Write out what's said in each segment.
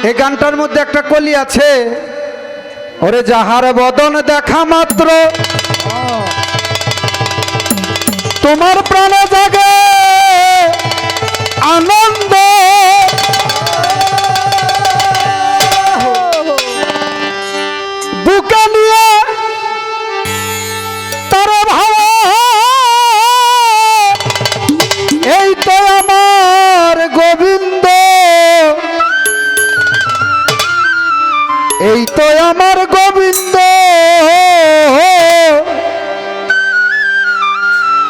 এই গানটার মধ্যে একটা কলি আছে, ওরে যাহার বদন দেখা মাত্র তোমার প্রাণে জাগে আনন্দ, বুকে নিয়ে তারা ভালো, এই তো আমার গোবিন্দ, এই তো আমার গোবিন্দ।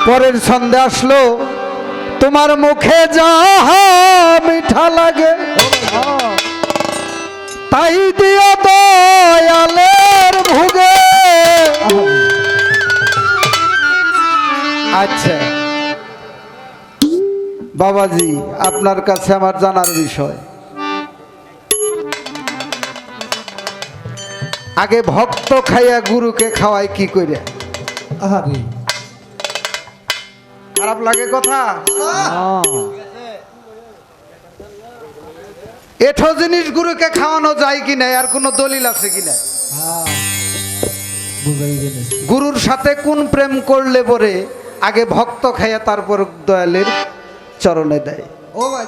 পরের ছন্দে আসলো, তোমার মুখে যাহা মিঠা লাগে তাই দিও দয়ালের ভোগে। আচ্ছা বাবাজি, আপনার কাছে আমার জানার বিষয়, আগে ভক্ত খাইয়া গুরুকে খাওয়ায় কি করে? আরে খারাপ লাগে কথা? এঠো জিনিস গুরুকে খাওয়ানো যায় কি না, আর কোনো দলিল আছে কি না? গুরুর সাথে কোন প্রেম করলে পরে আগে ভক্ত খাইয়া তারপর দয়ালের চরণে দেয়? ও ভাই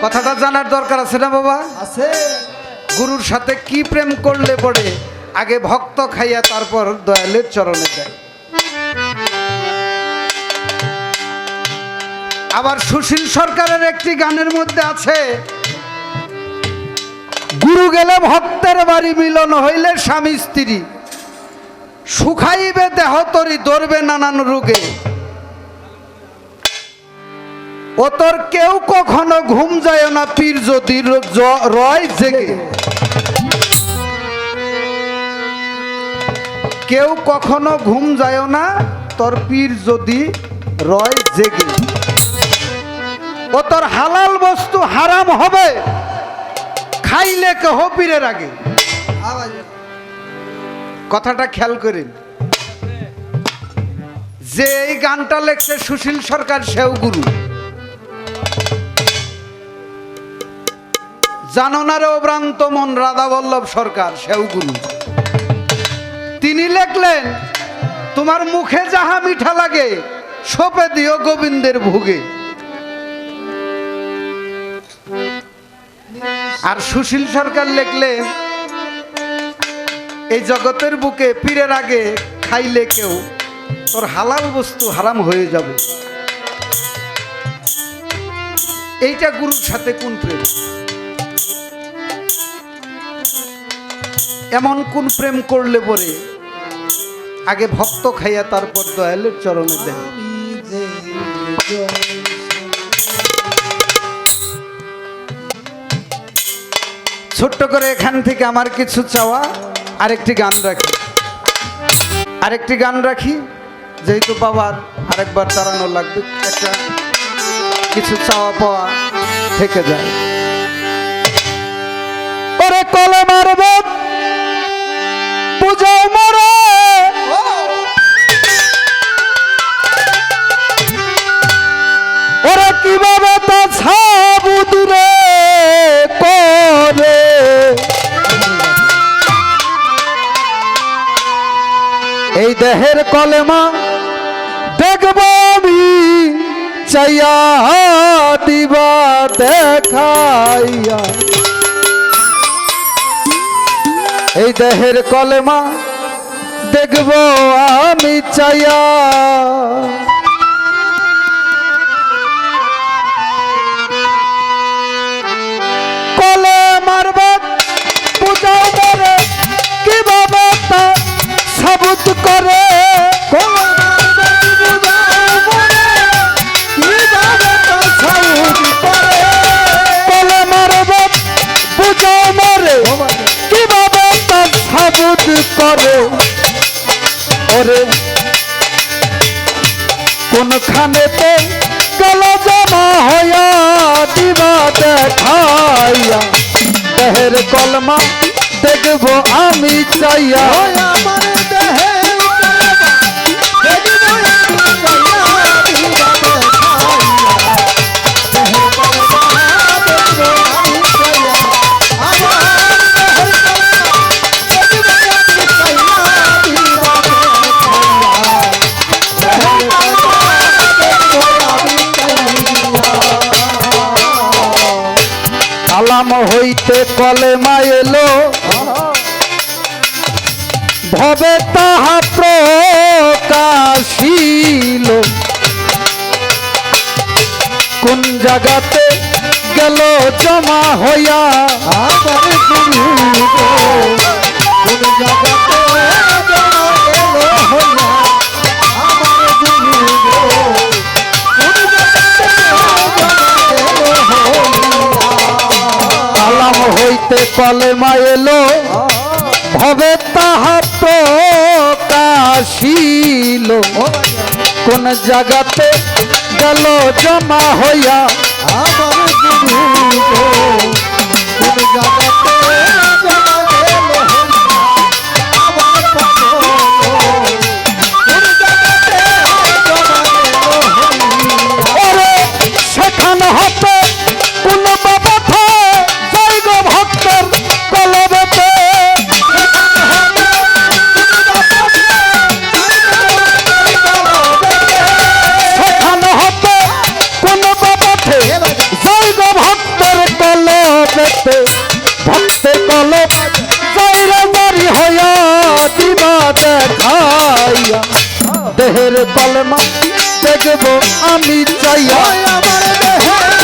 কথাটা জানার দরকার আছে না বাবা? আছে। গুরুর সাথে কি প্রেম করলে পরে আগে ভক্ত খাইয়া তারপর দয়ালের চরণে দেয়? আবার সুশীল সরকারের একটি গানের মধ্যে আছে, গুরু গেলে ভক্তের বাড়ি মিলন হইলে স্বামী স্ত্রী, সুখাইবে দেহ তরি ধরবে নানান রোগে, ও তোর কেউ কখনো ঘুম যায় না পীর যদি রয় জেগে। কেউ কখনো ঘুম যায় না তোর পীর যদি রয় জেগে, ও তোর হালাল বস্তু হারাম হবে খাইলে কেহ পীরের আগে। কথাটা খেয়াল করেন, যে এই গানটা লেখছে সুশীল সরকার সেও গুরু। জানো না রে ভ্রান্ত মন রাধা বল্লভ সরকার, সেও গুরু। তিনি লেখলেন, তোমার মুখে যাহা মিঠা লাগে সোপে দিও গোবিন্দের ভোগে। আর সুশীল সরকার লেখলেন, এই জগতের বুকে পীরের আগে খাইলে কেউ তোর হালাল বস্তু হারাম হয়ে যাবে। এইটা গুরুর সাথে কোন প্রেম? এমন কোন প্রেম করলে পরে আগে ভক্ত খাইয়া তারপর দয়ালের চরণে দেন? ছোট্ট করে এখান থেকে আমার কিছু চাওয়া, আরেকটি গান রাখি, যেহেতু বাবার আরেকবার দাঁড়ানো লাগবে, একটা কিছু চাওয়া পাওয়া থেকে যায়। ওরে কলমার বাপ পূজা মরে, ওরা কিভাবে তা ছাবুদুরে করে, এই দেহের কলেমা দেখব আমি চাইয়া দিবা দেখাইয়া, এই দেহের কলেমা দেখব আমি চাইয়া, কলেমার বাপ পূজা করে কিভাবে তা সাবুত করে, কলেমার বাপ পূজা মরে কিভাবে তা সাবুত করে, ওরে কোনখানেতে গেল জমা হইয়া দিবা দেখাইয়া, দেহের কলমা দেখব আমি চাইয়া, আমার দেহের কলমা দেখব আমি চাইয়া, কালাম হইতে কলেমা এলো ভবে তাহা প্রকাশিল কোন জায়গাতে গেল জমা হইয়া আমার গুরু গো কোন জায়গাতে জমা গেল হইয়া আমার গুরু গো কোন জায়গাতে জমা গেল হইয়া কালাম হইতে কলেমা এলো ভবে তাহা প্রকাশিল কোন জায়গাতে গেল জমা হইয়া আমার গুরু গো কোন জায়গাতে জমা গেল হইয়া আমার পাগল কোন জায়গাতে জমা গেল হইয়া ওরে সেখান হতে কোন বাবাথা জয় গো ভক্তের কলবেতে ভক্তের কলব জয়রামারি হইয়া দিবা দেখাইয়া দেহের কলমা দেখব আমি চাইয়া আমার দেহের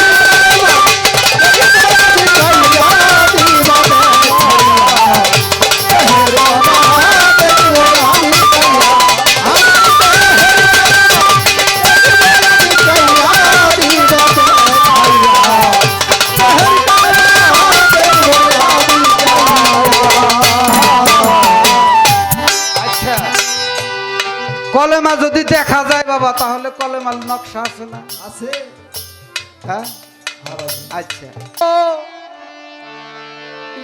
কলেমা যদি দেখা যায় বাবা তাহলে কলেমার নকশা আছে না আছে হ্যাঁ আচ্ছা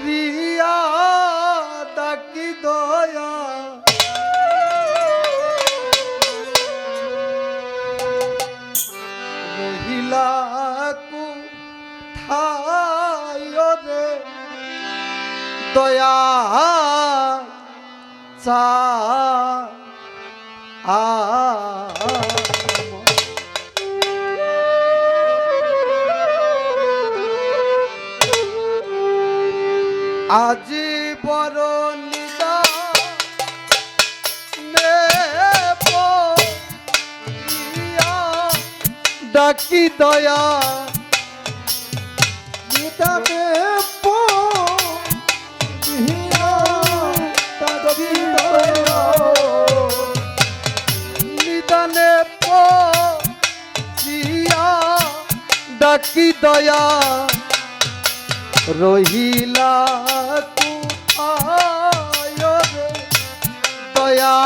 রিয়া ডাকি দয়া রহিলা কোথায় রে দয়া চা আজি বড় নিদা ডাকি দয়া নিদা ডাকি দয়া নিদানে ডাকি দয়া রহিলা কোথায় রে দয়া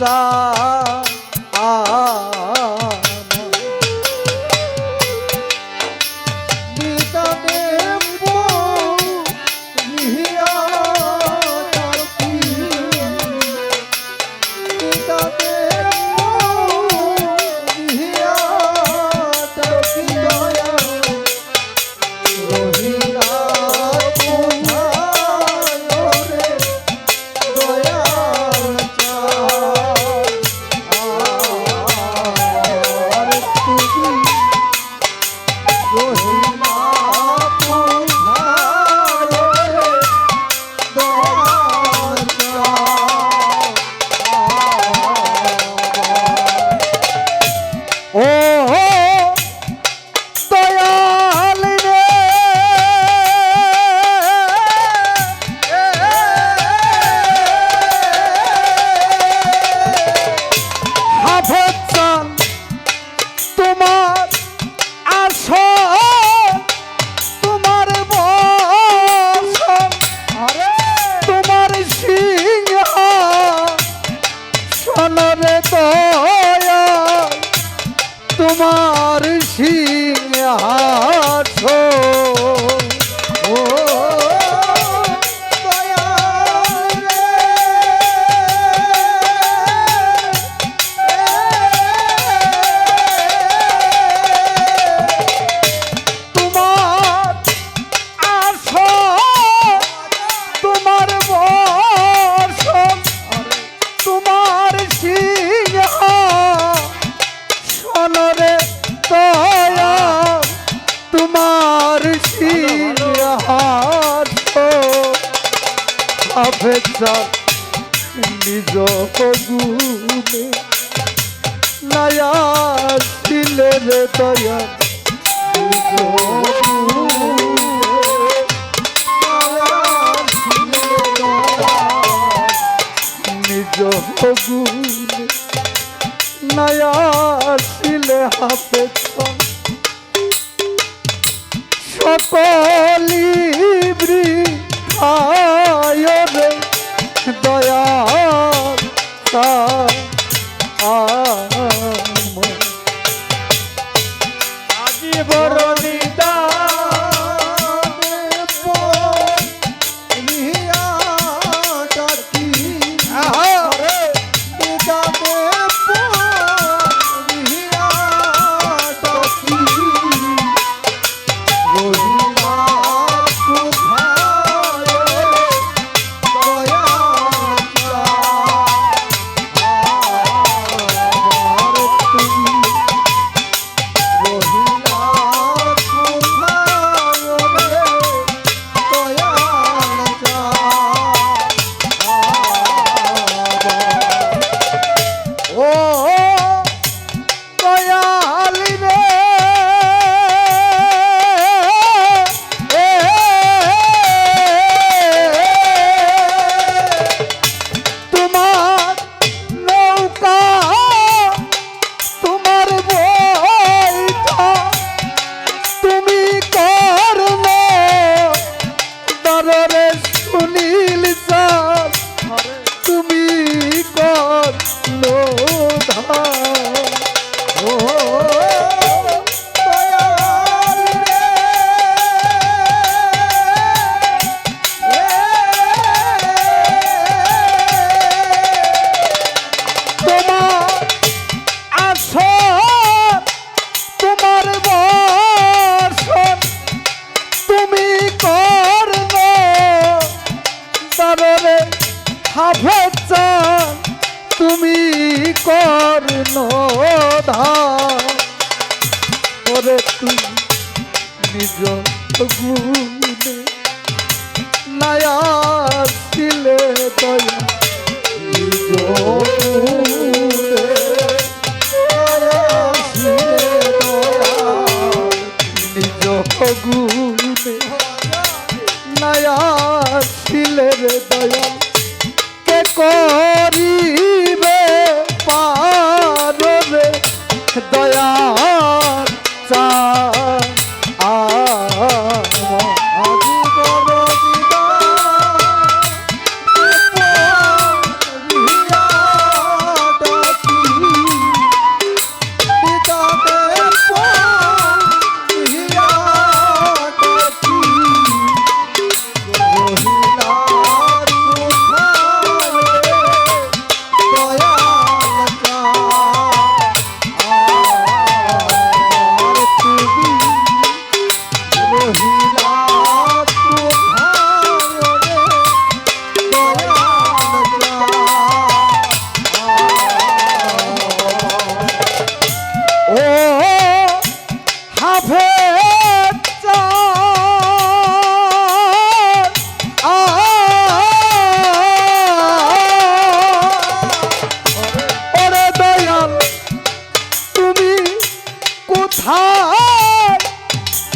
চা চাল নিজ গুণে নায়া দিলে রে দয়া নিজ গুণে নায়া দিলে হাফে সকলি বৃথায়রে দয়া আজি বড় তুমি কর্ণ ধরে তুমি নিজ গুণে নায়া দিলে দয়া নিজ গুণে নায়া দিলে দয়া করিবে পারে দয়া চা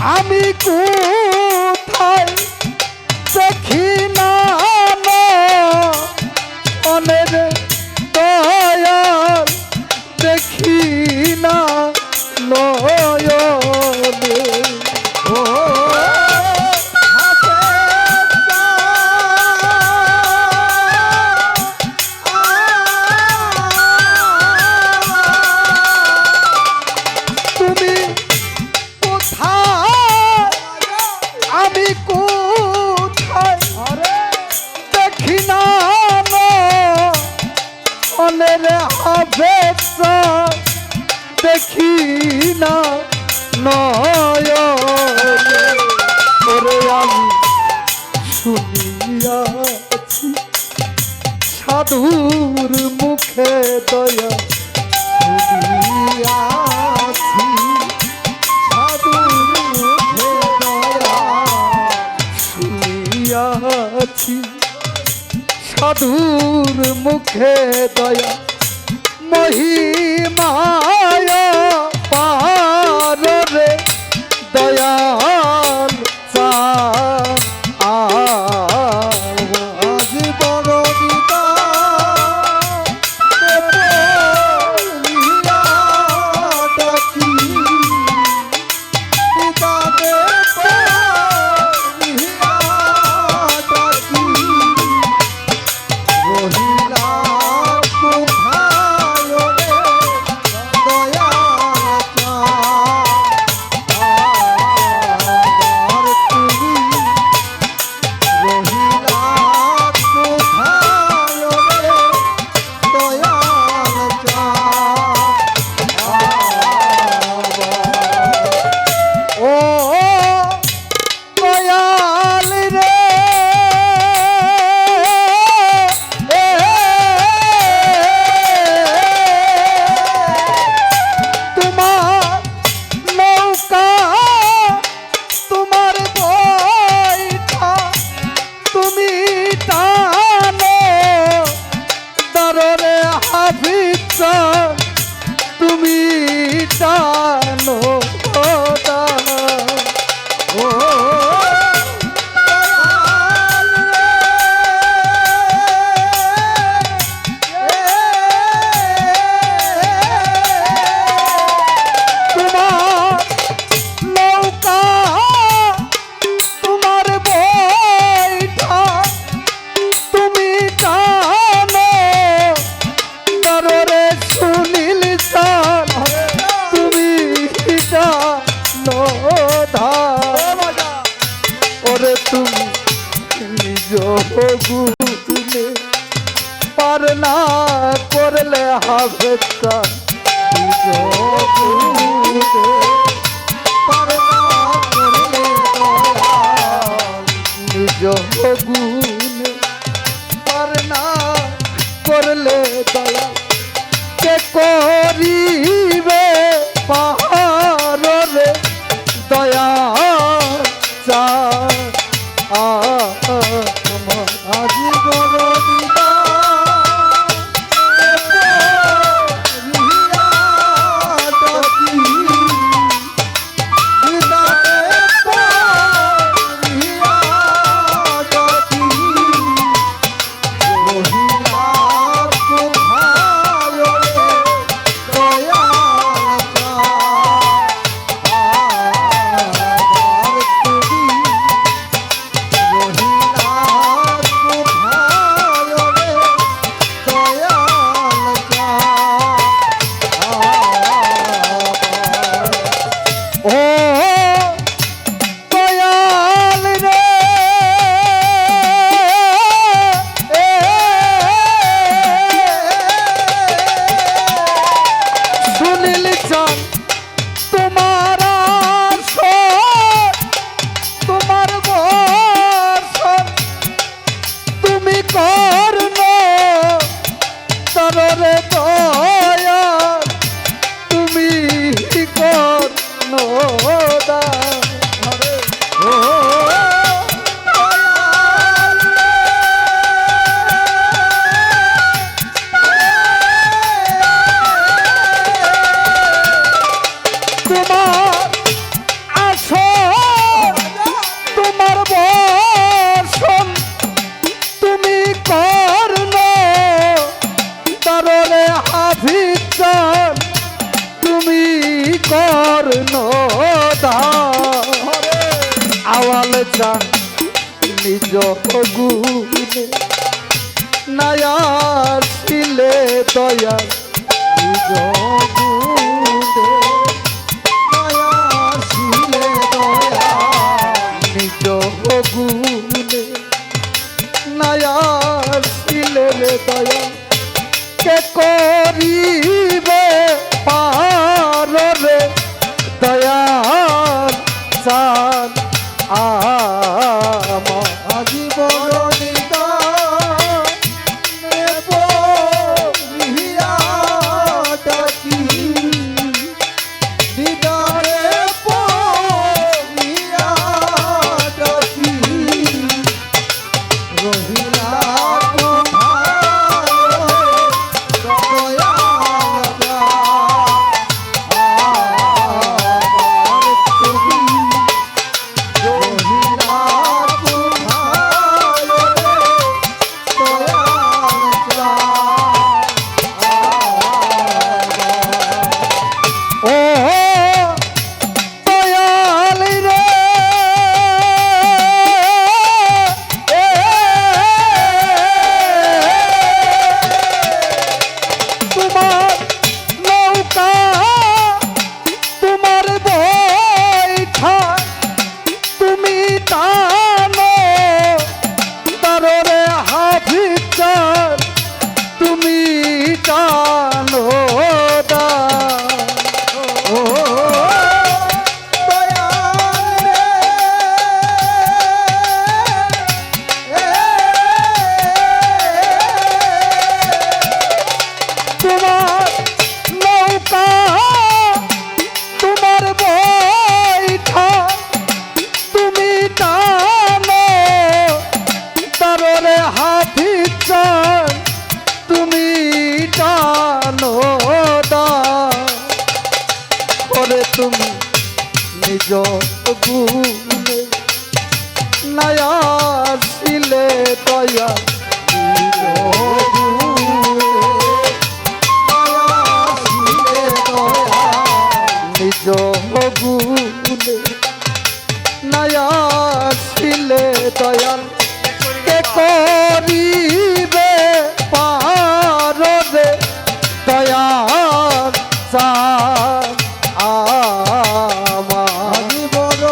আমি কোথায় দেখি না অনের দয়াল দেখি না নয়নে ও দেখি না নয়নে ওরে আমি শুনিয়াছি সাধুর মুখে দয়া শুনিয়াছি সাধুর মুখে দয়া শুনিয়াছি মুখে দয়া মহিমায় পার রে দয়াল চাঁদ আজ বড় তুমি টানো ও তোমার নৌকা তোমার বৈঠা তুমি টানো দররে সুনীল চান তুমি টানো ওরে তুমি নিজ গুলে পার না করলে হবে নিজ গুলে পার না করলে নিজ গুলে পার না করলে দয়া কে করিবে পাহাড় রে দয়া চা আজি বড় আওয়াল চান নিজ গুণে নায়া ছিলে দয়া নিজ গুণে নায়া ছিলে দয়া নিজ গুণে নায়া ছিলে দয়া কে করিবে পার রে দয়া চান আজি বড় রহিলা নিজ গুণে নয়া ছিলে দয়া নিজ গুণে নয়া ছিলে দয়া নিজ গুণে নয়া ছিলে দয়াল কে করিবে পার রে দয়াল চান আমার বড়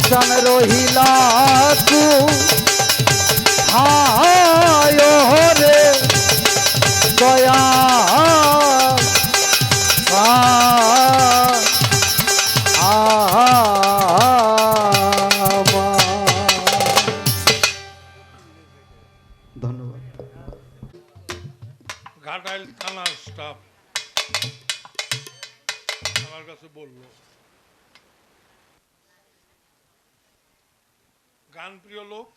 চান রহিলা তু হায় রে দয়া ধন্যবাদ। ঘাটাইল থানার স্টাফ আমার কাছে বলল গান প্রিয় লোক,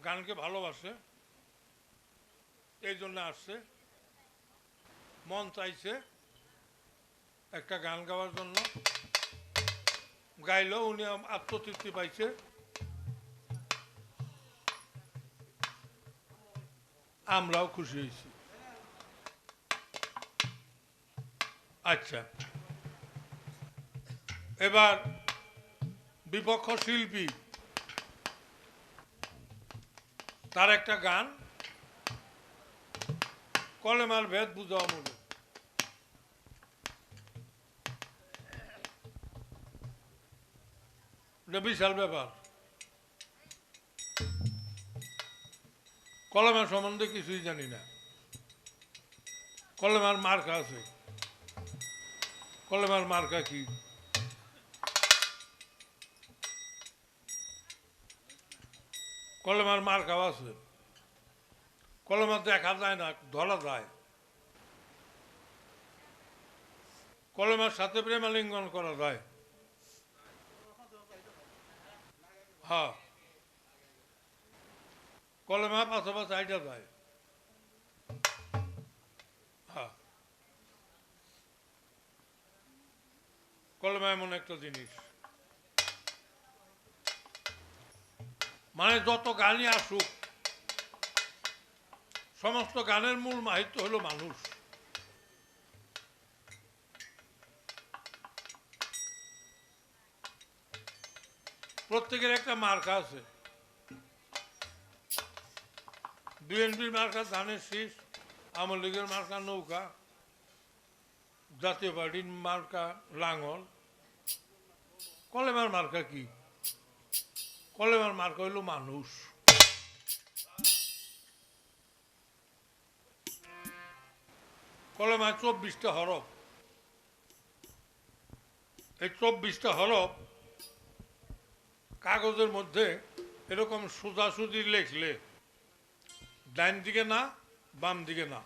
গানকে ভালোবাসে, এই জন্য আসছে, মন চাইছে একটা গান গাওয়ার জন্য, গাইল, উনি আত্মতৃপ্তি পাইছে। আমরাও খুশি হয়েছি। আচ্ছা, এবার বিপক্ষ শিল্পী তার একটা গান কলেমার ভেদ বুঝাও মনে, এটা বিশাল ব্যাপার। কলেমার সম্বন্ধে কিছুই জানি না। কলেমার মার্কা আছে, কলেমার মার্কা কি? কলেমার মার্কাও আছে। কলেমা দেখা যায় না, ধরা যায়। কলেমার সাথে প্রেমালিঙ্গন করা যায়। হ্যাঁ, কলেমা পাশাপাশি আইটা যায়। হ্যাঁ, কলেমা এমন একটা জিনিস, মানে যত গানই আসুক, সমস্ত গানের মূল মাহিত্য হলো মানুষ। প্রত্যেকের একটা মার্কা আছে। বিএনপির মার্কা ধানের শীষ, আওয়ামী লীগের মার্কা নৌকা, জাতীয় পার্টির মার্কা লাঙল। কলেমার মার্কা কি? কলেমার মার্কা হইল মানুষ। কলেমায় 24টা হরফ। এই 24টা হরফ কাগজের মধ্যে এরকম সোজাসুজি লেখলে ডাইন দিকে না, বাম দিকে না,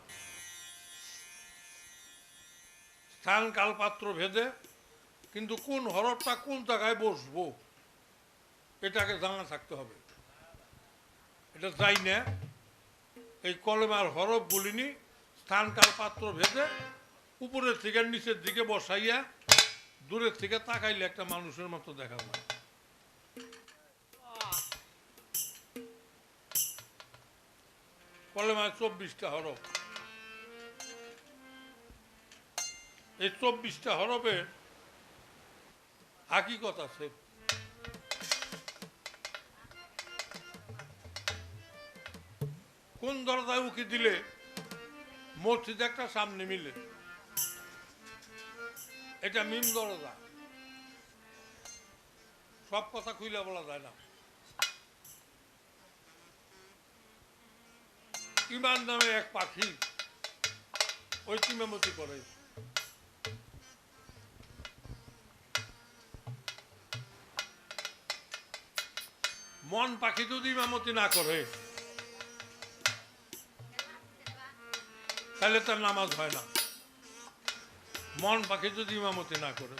স্থান কাল পাত্র ভেদে, কিন্তু কোন হরফটা কোন জায়গায় বসবো এটাকে জানা থাকতে হবে। এটা যাই না, এই কলেমার হরফ গুলিনি স্থান কাল পাত্র ভেদে উপরের থেকে নিচের দিকে বসাইয়া দূরের থেকে তাকাইলে একটা মানুষের মতো দেখা যায়। কলেমায় 24টা হরফ। এই 24টা হরফের হাকিকত আছে। কোন দরজায় উকি দিলে মসজিদে একটা সামনে মিলে, এটা মিম দরজা, সব কথা খুইলা বলা যায় না। ইমান নামে এক পাখি ওই ইমামতি করে। মন পাখি যদি ইমামতি না করে তাহলে তার নামাজ হয় না। মন পাখি যদি ইমামতি না করে,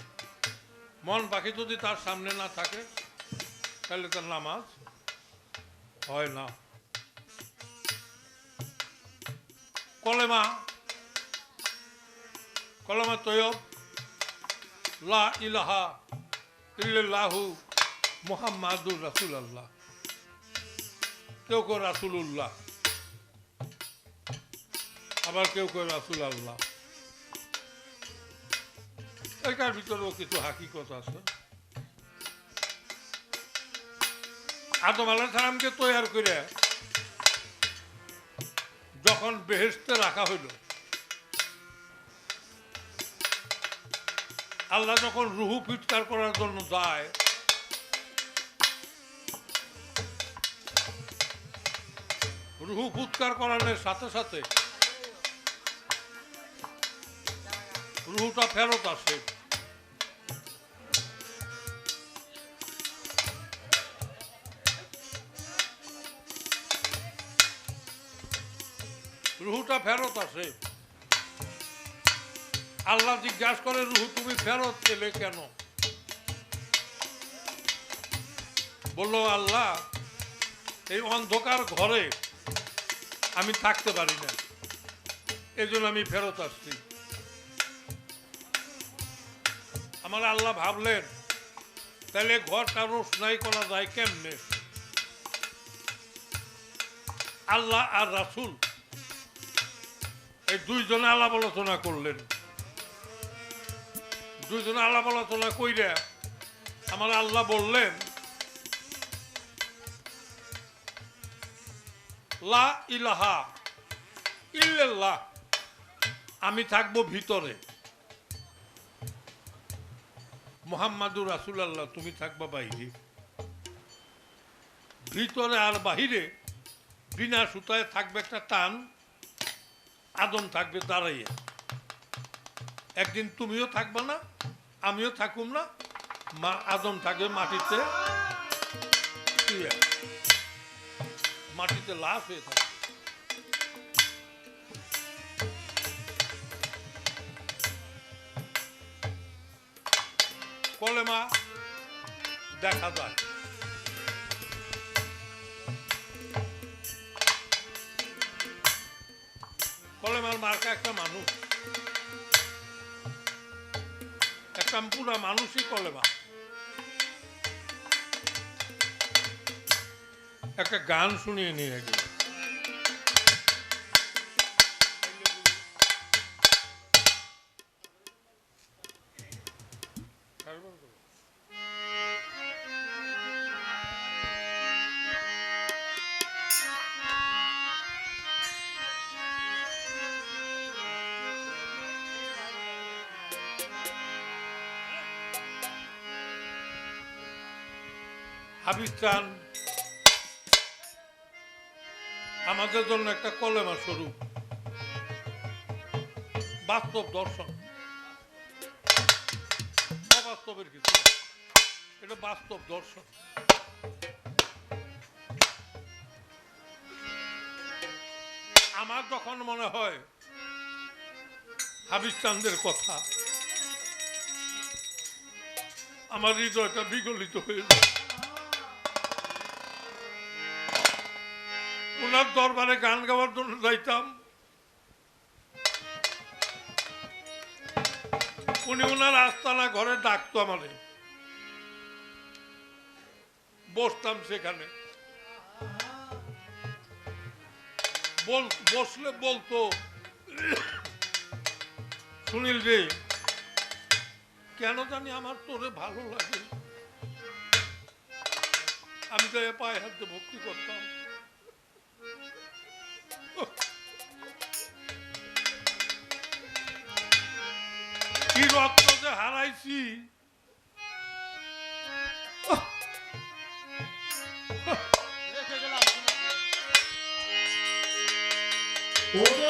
মন পাখি যদি তার সামনে না থাকে তাহলে তার নামাজ হয় না। কলেমা, কলেমা তৈয়ব লা ইলাহা ইল্লাল্লাহু মুহাম্মাদুর রাসূলুল্লাহ, কেউ কেউ রাসূলুল্লাহ, আবার কেউ কেউ রাসূলুল্লাহ। এটার ভিতরেও কিছু হাকিকত আছে। আদম আলাইহিস সালামকে তৈয়ার করে যখন বেহেশতে রাখা হইল, আল্লাহ যখন রুহু ফিটকার করার জন্য যায়, রুহু ফুৎকার করানোর সাথে সাথে রুহুটা ফেরত আসে। রুহুটা ফেরত আসে। আল্লাহ জিজ্ঞাসা করে, রুহু তুমি ফেরত পেলে কেন? বলল, আল্লাহ এই অন্ধকার ঘরে আমি থাকতে পারি না, এই জন্য আমি ফেরত আসছি। আমার আল্লাহ ভাবলেন, তাহলে ঘরটা রোশনাই করা যায় কেমনে? আল্লাহ আর রাসূল এই দুইজনে আলাপ আলোচনা করলেন। দুইজনে আলাপ আলোচনা কইরা আমার আল্লাহ বললেন, লা ইলাহা ইল্লাল্লাহ, আমি থাকবো ভিতরে, মুহাম্মাদুর রাসূলুল্লাহ তুমি থাকবা বাইরে। ভিতরে আর বাহিরে বিনা সুতায় থাকবে একটা টান। আদম থাকবে দাঁড়াইয়া, একদিন তুমিও থাকবা না, আমিও থাকুম না, মা আদম থাকবে মাটিতে, মাটিতে লাশ হয়ে থাকবে। কলেমা দেখা যায়। কলেমার মার্কা একটা মানুষ, একটা পুরা মানুষই কলেমা। একটা গান শুনিয়ে নিয়ে গেল। হাবিব চান আমাদের জন্য একটা কলেমা স্বরূপ, বাস্তব দর্শন, অবাস্তবের কিছু, এটা বাস্তব দর্শন। আমার যখন মনে হয় হাবিব চাঁদের কথা, আমার হৃদয়টা বিগলিত হয়ে যায়। ওনার দরবারে গান গাওয়ার জন্য যাইতাম, উনি ওনার আস্তানা ঘরে ডাকতো আমাদের, বসতাম সেখানে। বসলে বলতো, সুনীল রে, কেন জানি আমার তোরে ভালো লাগে। আমি তো পায়ে হাতে ভক্তি করতাম। কি রত্ন যে হারাইছি। ও